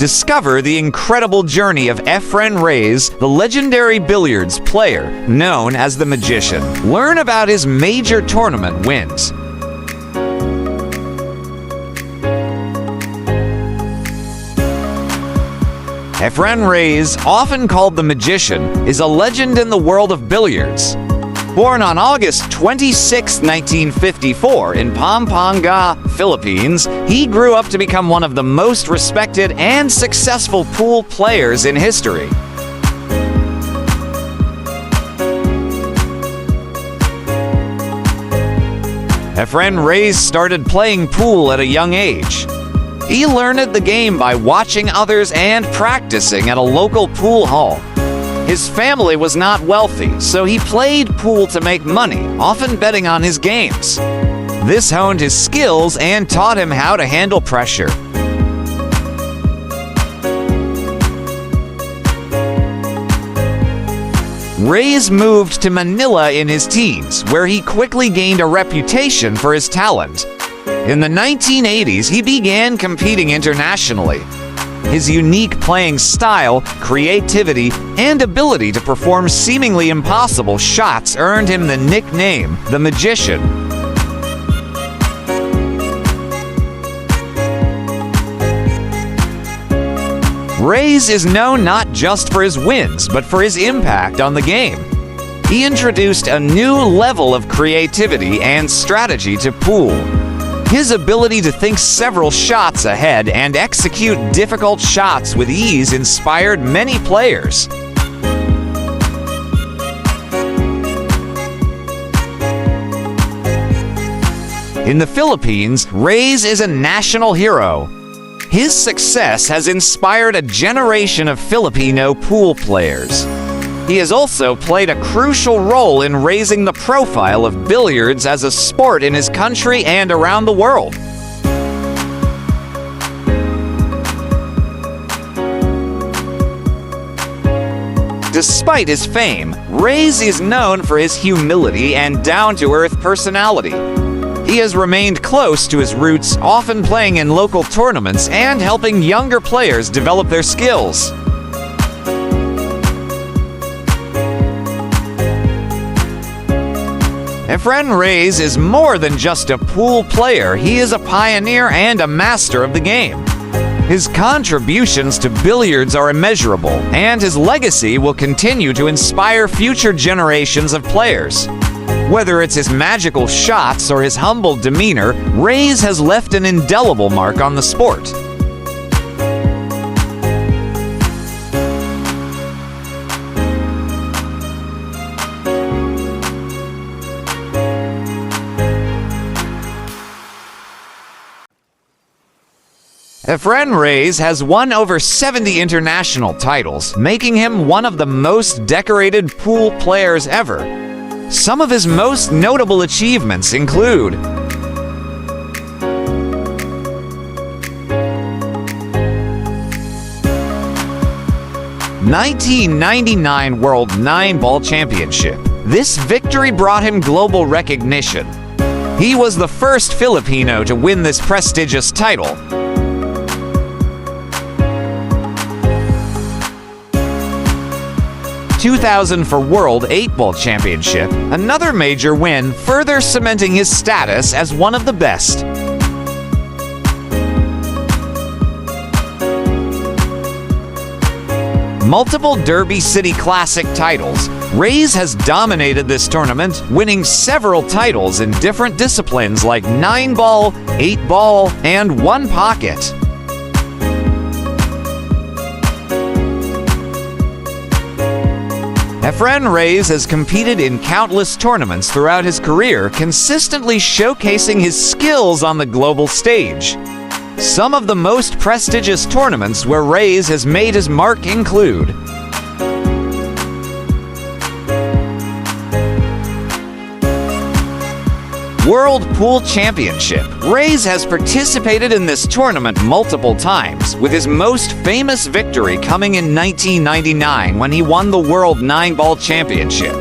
Discover the incredible journey of Efren Reyes, the legendary billiards player known as the Magician. Learn about his major tournament wins. Efren Reyes, often called the Magician, is a legend in the world of billiards. Born on August 26, 1954 in Pampanga, Philippines, he grew up to become one of the most respected and successful pool players in history. Efren Reyes started playing pool at a young age. He learned the game by watching others and practicing at a local pool hall. His family was not wealthy, so he played pool to make money, often betting on his games. This honed his skills and taught him how to handle pressure. Reyes moved to Manila in his teens, where he quickly gained a reputation for his talent. In the 1980s, he began competing internationally. His unique playing style, creativity, and ability to perform seemingly impossible shots earned him the nickname, the Magician. Reyes is known not just for his wins, but for his impact on the game. He introduced a new level of creativity and strategy to pool. His ability to think several shots ahead and execute difficult shots with ease inspired many players. In the Philippines, Reyes is a national hero. His success has inspired a generation of Filipino pool players. He has also played a crucial role in raising the profile of billiards as a sport in his country and around the world. Despite his fame, Reyes is known for his humility and down-to-earth personality. He has remained close to his roots, often playing in local tournaments and helping younger players develop their skills. Efren Reyes is more than just a pool player. He is a pioneer and a master of the game. His contributions to billiards are immeasurable, and his legacy will continue to inspire future generations of players. Whether it's his magical shots or his humble demeanor, Reyes has left an indelible mark on the sport. Efren Reyes has won over 70 international titles, making him one of the most decorated pool players ever. Some of his most notable achievements include 1999 World 9-Ball Championship. This victory brought him global recognition. He was the first Filipino to win this prestigious title. 2004 World 8-Ball Championship, another major win, further cementing his status as one of the best. Multiple Derby City Classic titles, Reyes has dominated this tournament, winning several titles in different disciplines like 9-ball, 8-ball, and 1-pocket. Efren Reyes has competed in countless tournaments throughout his career, consistently showcasing his skills on the global stage. Some of the most prestigious tournaments where Reyes has made his mark include World Pool Championship. Reyes has participated in this tournament multiple times, with his most famous victory coming in 1999 when he won the World 9-Ball Championship.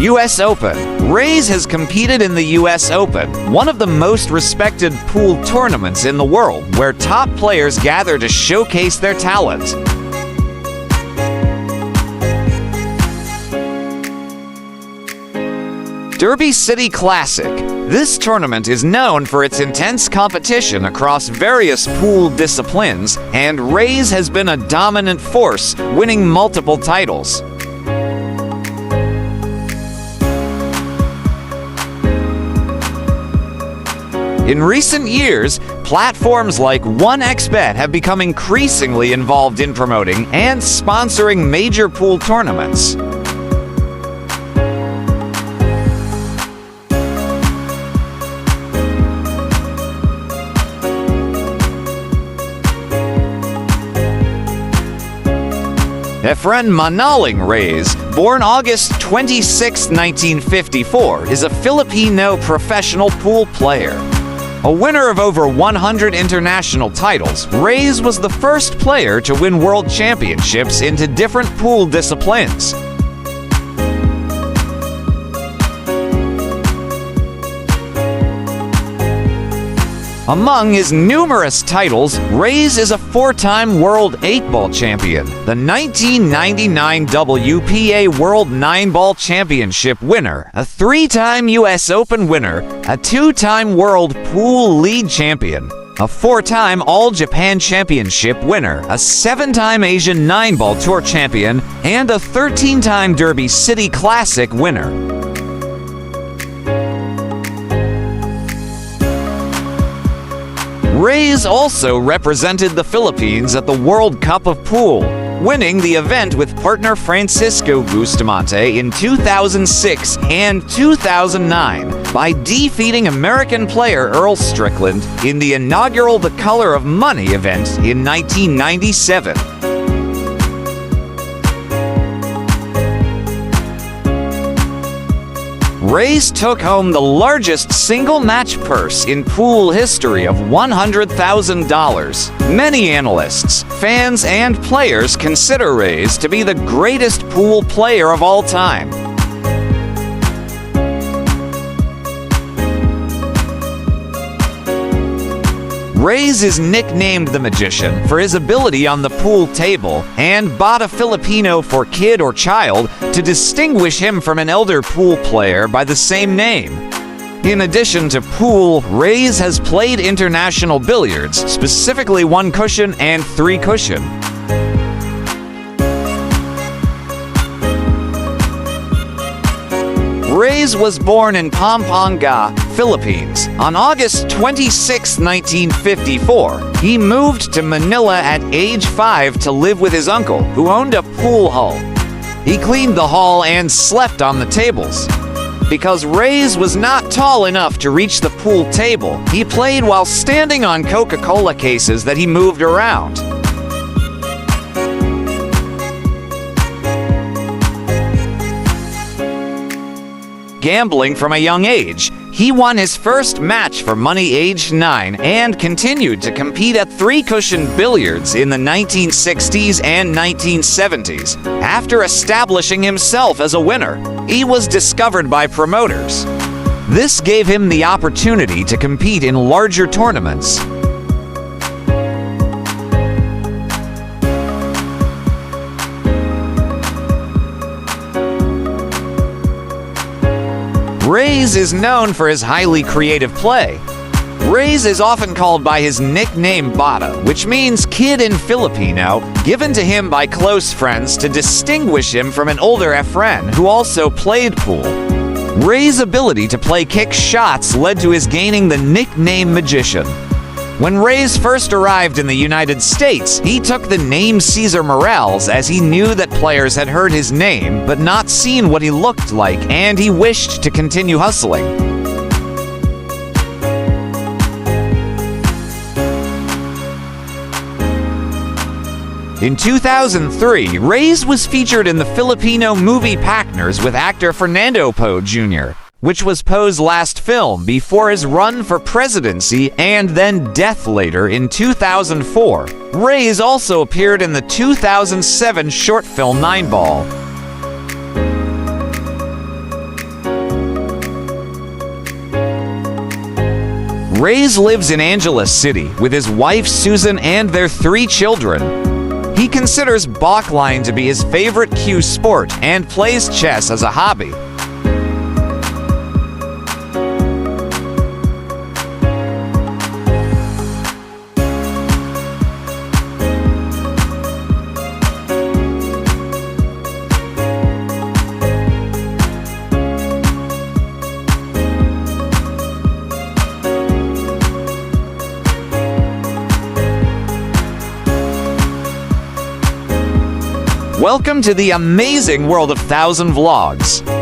U.S. Open. Reyes has competed in the U.S. Open, one of the most respected pool tournaments in the world, where top players gather to showcase their talent. Derby City Classic. This tournament is known for its intense competition across various pool disciplines, and Reyes has been a dominant force, winning multiple titles. In recent years, platforms like 1xBet have become increasingly involved in promoting and sponsoring major pool tournaments. Efren Reyes, born August 26, 1954, is a Filipino professional pool player. A winner of over 100 international titles, Reyes was the first player to win world championships into different pool disciplines. Among his numerous titles, Reyes is a 4-time World 8-Ball champion, the 1999 WPA World 9-Ball Championship winner, a 3-time U.S. Open winner, a 2-time World Pool League champion, a 4-time All-Japan Championship winner, a 7-time Asian 9-Ball Tour champion, and a 13-time Derby City Classic winner. Reyes also represented the Philippines at the World Cup of Pool, winning the event with partner Francisco Bustamante in 2006 and 2009 by defeating American player Earl Strickland in the inaugural The Color of Money event in 1997. Reyes took home the largest single match purse in pool history of $100,000. Many analysts, fans, and players consider Reyes to be the greatest pool player of all time. Reyes is nicknamed the Magician for his ability on the pool table, and Bata Filipino for kid or child to distinguish him from an elder pool player by the same name. In addition to pool, Reyes has played international billiards, specifically 1-cushion and 3-cushion. Reyes was born in Pampanga, Philippines. On August 26, 1954, he moved to Manila at age 5 to live with his uncle, who owned a pool hall. He cleaned the hall and slept on the tables. Because Reyes was not tall enough to reach the pool table, he played while standing on Coca-Cola cases that he moved around. Gambling from a young age, he won his first match for money aged 9 and continued to compete at 3-cushion billiards in the 1960s and 1970s. After establishing himself as a winner, he was discovered by promoters. This gave him the opportunity to compete in larger tournaments. Reyes is known for his highly creative play. Reyes is often called by his nickname Bata, which means kid in Filipino, given to him by close friends to distinguish him from an older Efren who also played pool. Reyes' ability to play kick shots led to his gaining the nickname Magician. When Reyes first arrived in the United States, he took the name Cesar Morales as he knew that players had heard his name but not seen what he looked like, and he wished to continue hustling. In 2003, Reyes was featured in the Filipino movie Partners with actor Fernando Poe Jr., which was Poe's last film before his run for presidency and then death later in 2004. Reyes also appeared in the 2007 short film 9-Ball. Reyes lives in Angeles City with his wife Susan and their 3 children. He considers backline to be his favorite cue sport and plays chess as a hobby. Welcome to the amazing world of 1000 Vlogs.